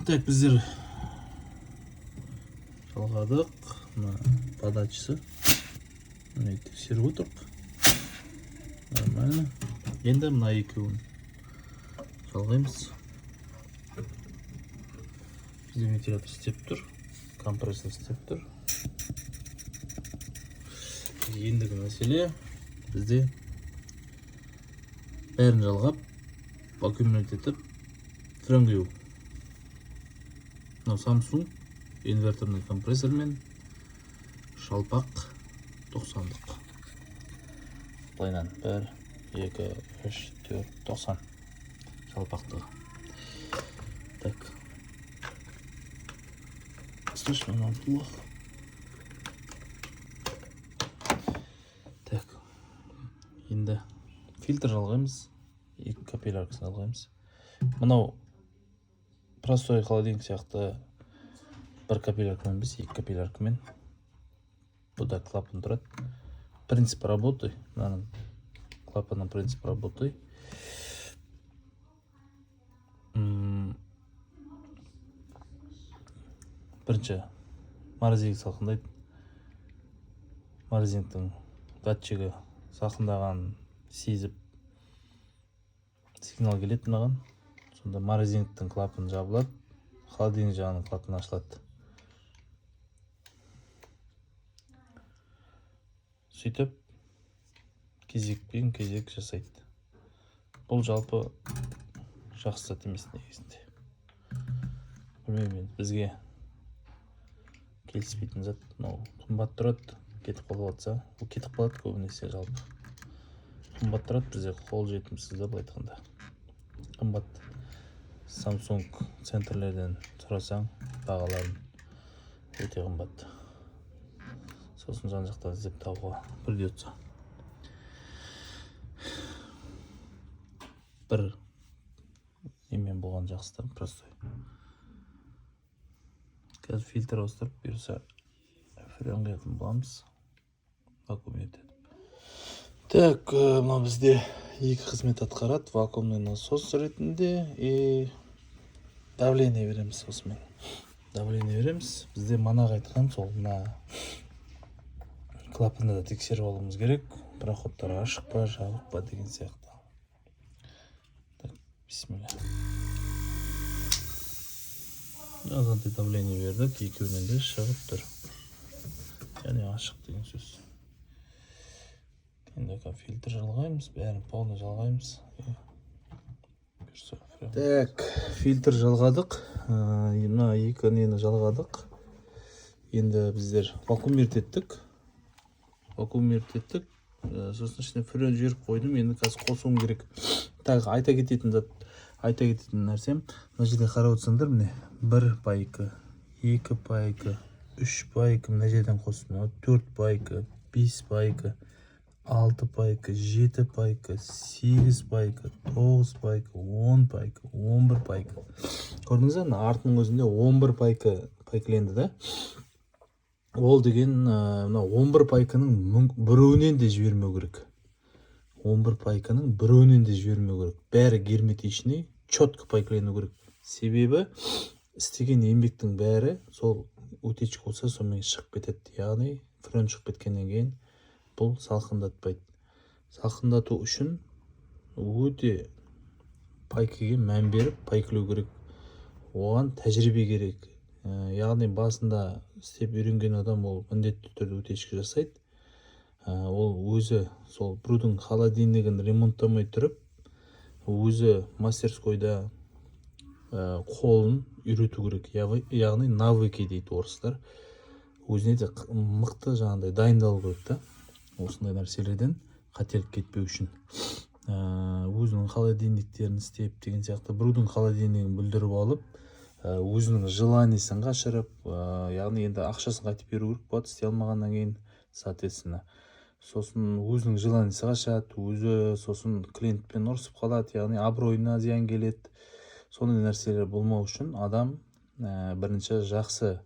Так, біздер жалғадық. Мына подачасы. Мына тексеріп отырып. Нормально. Енді мына екеуін жалғаймыз. Бізде вентилятор істеп тұр. Компрессор істеп тұр. Ендігі мәселе бізде бәрін жалғап, аккумулят етіп, френ құю. Мынау Samsung инверторный компрессормен шалпақ 90-дық. Былайынан 1, 2, 3, 4, 90 шалпақтығы. Так. Слышно, нам плохо. Так. Енді фильтр жалғаймыз. 2 капилляркасын жалғаймыз. Мынау простой холодильник сияқты 1 капилляркамен біз 2 капилляркамен. Бұда клапан тұрады. Принцип работы. Мынаның клапанның принцип работы. Бірінші морозилік салқындайды. Морозиліктің датчигі салқындағанын сезіп сигнал келеді мынаған. Сонда морозиліктің клапаны жабылады, холодильник жағының клапаны ашылады. Сөйтіп кезекпен кезек жасайды. Бұл жалпы жақсы зат емес негізінде. Білмеймін, бізге келіспейтін зат. Мынау қымбат тұрады, кетіп қалып жатса, бұл кетіп қалады көбінесе жалпы. Қымбат тұрады, бізде қол жетімсіз деп айтқанда. Қымбат Samsung центрлерден сұрасаң, бағаларын өте қымбат. Сосын жан жақтан іздеп табуға придется. Бір немен болған жақсыдан простой. Қазір фильтр ауыстырып, бұйырса френ құятын боламыз. Вакуум етеді. Так, мына бізде 2 қызмет атқарады. Вакуумный насос ретінде и давление береміз осымен. Давление береміз. Бізде манағы айтқан сол мына клапанды да тексеріп алуымыз керек. Проходтар ашық па, жабық па деген сияқты. Так, бисмилля. Азантай давление бердік, екеуінен де шығып тұр. Яғни ашық деген сөз. Енді фильтр жалғаймыз, бәрін полный жалғаймыз. Так, фильтр жалғадық. Мына 2 нені жалғадық. Енді біздер вакуум ертеттік. Сосын ішіне френ жіберіп қойдым. Енді қазір қосуым керек. Так, айта кететін нәрсем. Мына жерде қарап отырсаңдар, міне 1 пайка, 2 пайка, 3 пайка, мына жерден қосып, 4 пайка, 5 пайка, 6 пайка, 7 пайка, 8 пайка, 9 пайка, 10 пайка, 11 пайка. Көрдіңіз бе? Артының өзінде 11 пайкаленді да. Ол деген 11 пайканың біреуінен де жібермеу керек. 11 пайканың біреуінен де жібермеу керек. Бәрі герметичный, четко пайкалену керек. Себебі істеген еңбектің бәрі сол утечка болса сонымен шығып кетеді. Яғни френ шығып кеткеннен кейін бұл салқындатпайды. Салқындату үшін өте пайкаға мән беріп пайкалау керек. Оған тәжірибе керек. Яғни басында істеп үйренген адам ол міндетті түрде утечка жасайды. Ол өзі сол біреудің холодильнигін ремонттамай тұрып, өзі мастерскойда қолын үйрету керек. Яғни навыки дейді орыстар. Өзіне де мықты жаңағыдай дайындалу керек та. Осындай нәрселерден қателік кетпеу үшін. Өзінің холодильниктерін істеп деген сияқты біреудің холодильнигін бүлдіріп алып, өзінің желаниесін қашырып, яғни енді ақшасын қайтып беру керек болады, істей алмағаннан кейін, соответственно. Сосын өзінің желаниесі қашады, өзі сосын клиентпен ұрысып қалады, яғни абыройына зиян келеді. Сондай нәрселер болмау үшін адам бірінші жақсы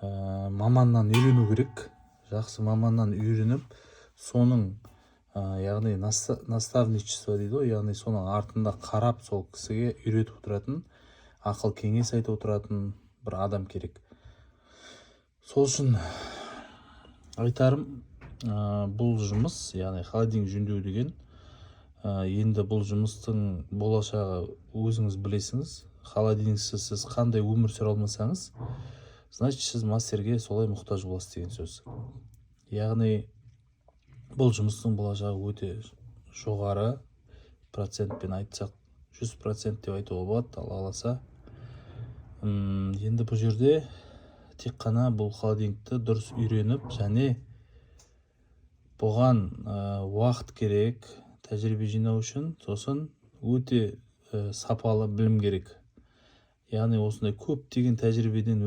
маманнан үйрену керек. Жақсы маманнан үйреніп, соның яғни наставничество дейді ғой, яғни соның артында қарап сол кісіге үйретіп отыратын ақыл кеңес айтып отыратын бір адам керек. Сол үшін айтарым, бұл жұмыс, яғни холодильник жөндеу деген, енді бұл жұмыстың болашағы өзіңіз білесіңіз. Холодильниксіз сіз қандай өмір сүре алмасаңыз, значит сіз мастерге солай мұқтаж боласыз деген сөз. Яғни бұл жұмыстың болашағы өте жоғары, процентпен айтсақ 100% деп айтуға болады, Алла қаласа. Енді бұл жерде тек қана бұл холодильникті дұрыс үйреніп, және бұған уақыт керек, тәжірибе жинау үшін, сосын өте сапалы білім керек. Яғни осындай көптеген тәжірибеден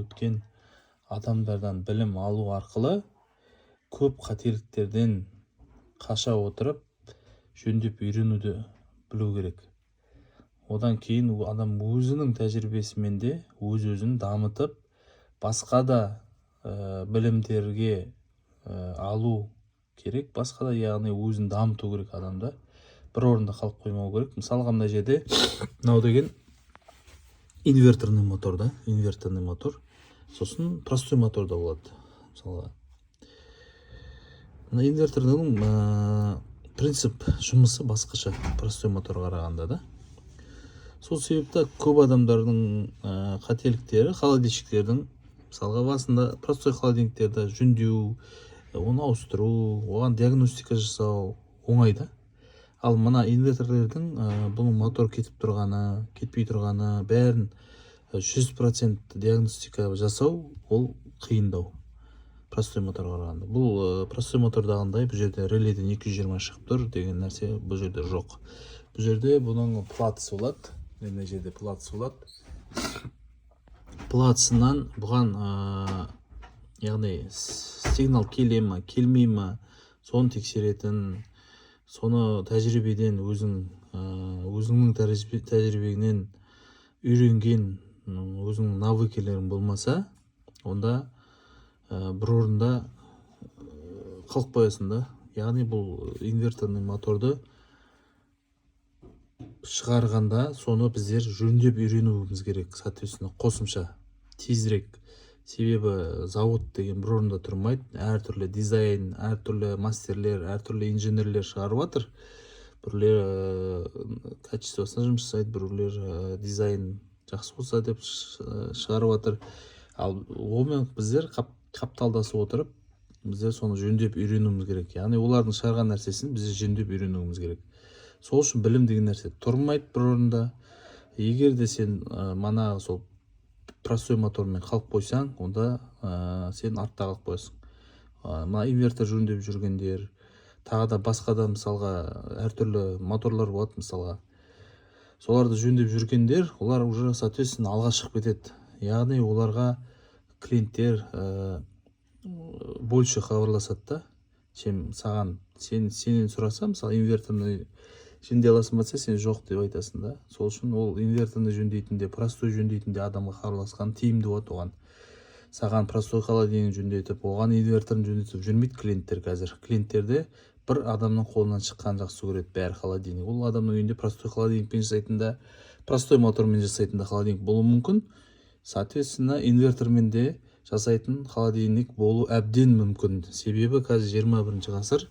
өткен адамдардан білім алу арқылы көп қателіктерден қаша отырып жөндеп үйренуді білу керек. Одан кейін адам өзінің тәжірибесімен де өз-өзін дамытып, басқа да білімдерге алу керек, басқа да, яғни өзін дамыту керек адамда. Бір орында қалып қоймау керек. Мысалға мына жерде мынау деген инверторный мотор да, инверторный мотор. Сосын простой мотор да болады. Мысалға мына инверторның принцип жұмысы басқаша простой моторға қарағанда да. Сол себепті көп адамдардың қателіктері холодильниктердің, мысалға басында простой холодильниктерді жөндеу, оны ауыстыру, оған диагностика жасау оңай да. Ал мына инверторлердің бұл мотор кетіп тұрғаны, кетпей тұрғаны бәрін 100% диагностика жасау ол қиындау. Простой моторға қарағанда. Бұл простой мотордағындай бұл жерде реледен 220 шығып тұр деген нәрсе бұл жерде жоқ. Бұл жерде бұның платысы болады. Мына жерде платысы болады. Платысынан бұған яғни сигнал келе ме, келмей ме, соны тексеретін, соны тәжірибеден өзіңнің тәжірибеңнен үйренген өзіңнің навыкелерің болмаса, онда бір орында қалып қоясың да. Яғни бұл инверторный моторды шығарғанда соны біздер жөндеп үйренуіміз керек, соответственно қосымша тезірек. Себебі завод деген бір орында тұрмайды. Әртүрлі дизайн, әртүрлі мастерлер, әртүрлі инженерлер шығарып жатыр. Біреулер качествосына жұмыс жасайды, біреулер дизайн жақсы болса деп шығарып жатыр. Ал онымен біздер қапталдасып отырып, біздер соны жөндеп үйренуіміз керек. Яғни олардың шығарған нәрсесін біз жөндеп үйренуіміз керек. Сол үшін білім деген нәрсе тұрмайды бір орында. Егер де сен манағы сол простой мотормен қалып қойсаң, онда сен артта қалып қоясың. Мына инвертор жөндеп жүргендер, тағы да басқа да мысалға әртүрлі моторлар болады мысалға. Соларды жөндеп жүргендер, олар уже соответственно алға шығып кетеді. Яғни оларға клиенттер больше хабарласады да, чем саған. Сенен сұраса, мысалы инверторный жөндей аласың ба десе, сен жоқ деп айтасың да. Сол үшін ол инверторный жөндейтінде, простой жөндейтінде адамға хабарласқан тиімді болады оған. Саған простой холодильник жөндетіп, оған инверторын жөндетіп жүрмейді клиенттер қазір. Клиенттерде бір адамның қолынан шыққан жақсы көреді бәрі холодильник. Ол адамның үйінде простой холодильникпен жасайтында, простой мотормен жасайтында холодильник болуы мүмкін. Соответственно, инвертормен де жасайтын холодильник болу әбден мүмкін. Себебі қазір 21 ғасыр.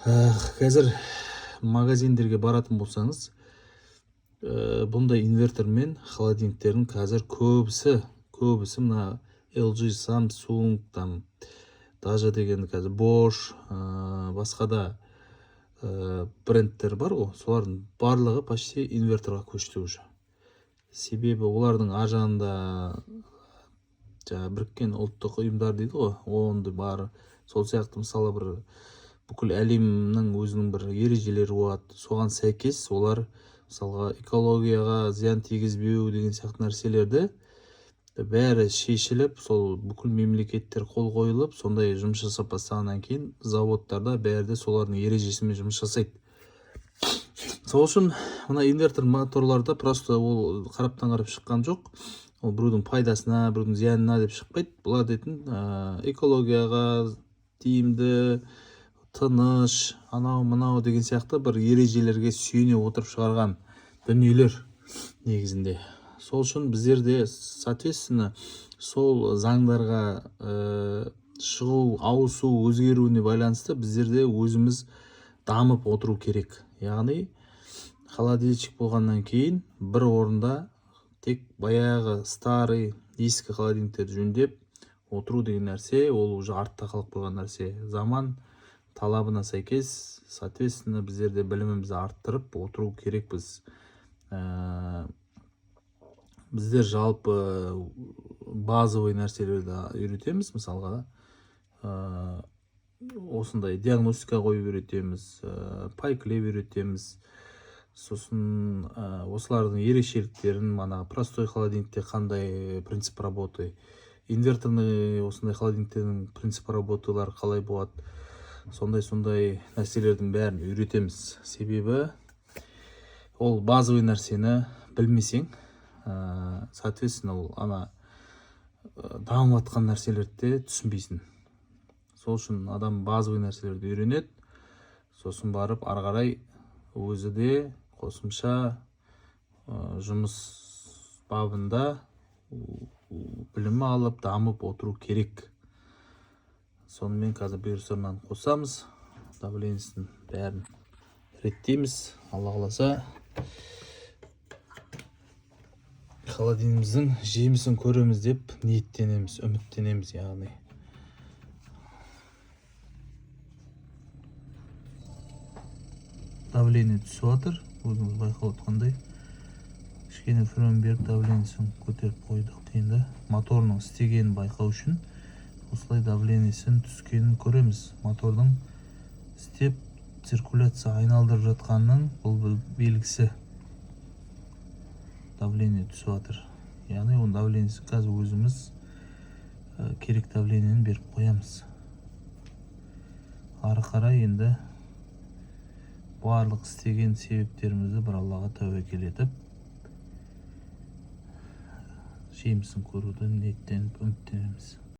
Қазір магазиндерге баратын болсаңыз, бұндай инвертормен холодильниктердің қазір көбісі мына LG, Samsung, там даже деген қазір Bosch, басқа да брендтер бар ғой, солардың барлығы почти инверторға көшті уже. Себебі олардың ажанында біріккен ұлттық ұйымдар дейді ғой, онды бар. Сол сияқты мысалы бір бүкіл әлемнің өзінің бір ережелері болады. Соған сәйкес олар мысалға экологияға зиян тигізбеу деген сияқты нәрселерді бәрі шешіліп, сол бүкіл мемлекеттер қол қойылып, сондай жұмыс жасап бастағаннан кейін заводтарда бәрі де солардың ережесімен жұмыс жасайды. Сол үшін мына инвертор моторларда просто ол қараптан қарап шыққан жоқ. Ол біреудің пайдасына, біреудің зиянына деп шықпайды. Бұлар дейтін экологияға тиімді, тыныш, анау-мынау деген сияқты бір ережелерге сүйене отырып шығарған дүниелер негізінде. Сол үшін біздерде соответственно сол заңдарға шығу, ауысу, өзгеруіне байланысты біздерде өзіміз дамып отыру керек. Яғни холодильщик болғаннан кейін бір орында тек баяғы старый ескі холодильниктерді жөндеп отыру деген нәрсе, ол уже артта қалып қойған нәрсе. Заман талабына сәйкес, соответственно, біздерде білімімізді арттырып отыру керекпіз. Біздер жалпы базовый нәрселерді үйретеміз, мысалға осындай диагностика қойып үйретеміз, пайкілеп үйретеміз. Сосын осылардың ерекшеліктерін, мана простой холодильникте қандай принцип работы, инверторный осындай холодильниктердің принцип работалары қалай болады, сондай нәрселердің бәрін үйретеміз. Себебі ол базовый нәрсені білмесең, соответственно, ол дамып жатқан нәрселерді түсінбейсің. Сол үшін адам базовый нәрселерді үйренеді, сосын барып ары қарай өзі де қосымша жұмыс бабында білім алып, дамып отыру керек. Сонымен қазір бұйырсырынан қосамыз, давлениесін бәрін реттейміз. Алла қаласа холодильнигіміздің жемісін көреміз деп ниеттенеміз, үміттенеміз. Яғни давление түсіп жатыр, өзіңіз байқап отқандай. Кішкене френ беріп давлениесін көтеріп қойдық. Енді моторның істегенін байқау үшін осылай давлениесін түскенін көреміз. Мотордың істеп циркуляция айналдырып жатқанның бұл белгісі. Давление түсіп жатыр. Яғни оның давлениесін қазір өзіміз керек давлениені беріп қоямыз. Ары қарай енді барлық істеген себептерімізді бір Аллаға тәуекел етіп, жемісін көруді ниеттеніп үміттенеміз.